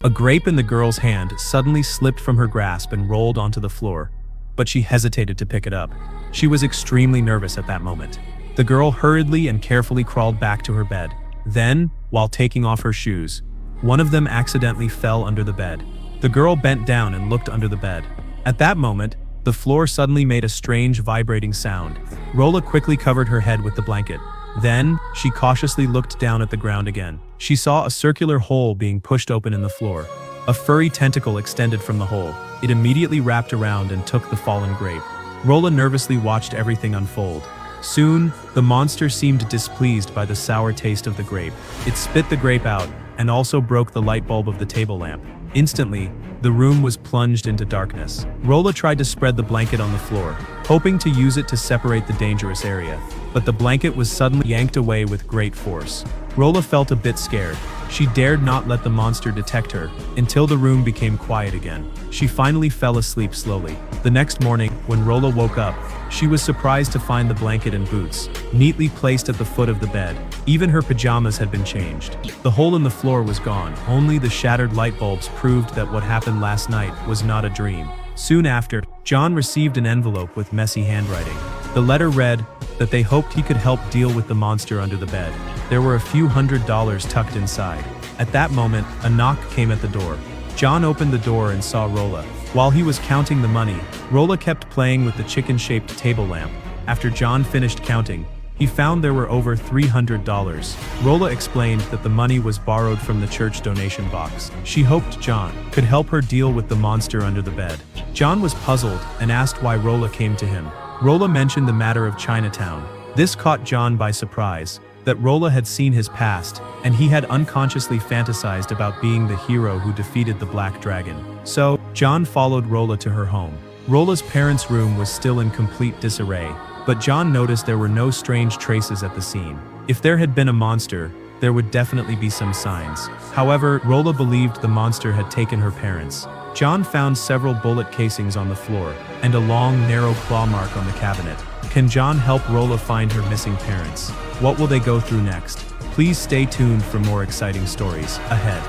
A grape in the girl's hand suddenly slipped from her grasp and rolled onto the floor, but she hesitated to pick it up. She was extremely nervous at that moment. The girl hurriedly and carefully crawled back to her bed. Then, while taking off her shoes, one of them accidentally fell under the bed. The girl bent down and looked under the bed. At that moment, the floor suddenly made a strange vibrating sound. Rolla quickly covered her head with the blanket. Then, she cautiously looked down at the ground again. She saw a circular hole being pushed open in the floor. A furry tentacle extended from the hole. It immediately wrapped around and took the fallen grape. Rolla nervously watched everything unfold. Soon, the monster seemed displeased by the sour taste of the grape. It spit the grape out and also broke the light bulb of the table lamp. Instantly, the room was plunged into darkness. Rolla tried to spread the blanket on the floor, hoping to use it to separate the dangerous area, but the blanket was suddenly yanked away with great force. Rolla felt a bit scared. She dared not let the monster detect her until the room became quiet again. She finally fell asleep slowly. The next morning, when Rolla woke up, she was surprised to find the blanket and boots neatly placed at the foot of the bed. Even her pajamas had been changed. The hole in the floor was gone. Only the shattered light bulbs proved that what happened last night was not a dream. Soon after, John received an envelope with messy handwriting. The letter read that they hoped he could help deal with the monster under the bed. There were a few $100s tucked inside. At that moment, a knock came at the door. John opened the door and saw Rolla. While he was counting the money, Rolla kept playing with the chicken-shaped table lamp. After John finished counting, he found there were over $300. Rolla explained that the money was borrowed from the church donation box. She hoped John could help her deal with the monster under the bed. John was puzzled and asked why Rolla came to him. Rolla mentioned the matter of Chinatown. This caught John by surprise, that Rolla had seen his past, and he had unconsciously fantasized about being the hero who defeated the Black Dragon. So, John followed Rolla to her home. Rolla's parents' room was still in complete disarray, but John noticed there were no strange traces at the scene. If there had been a monster, there would definitely be some signs. However, Rolla believed the monster had taken her parents. John found several bullet casings on the floor, and a long, narrow claw mark on the cabinet. Can John help Rolla find her missing parents? What will they go through next? Please stay tuned for more exciting stories ahead.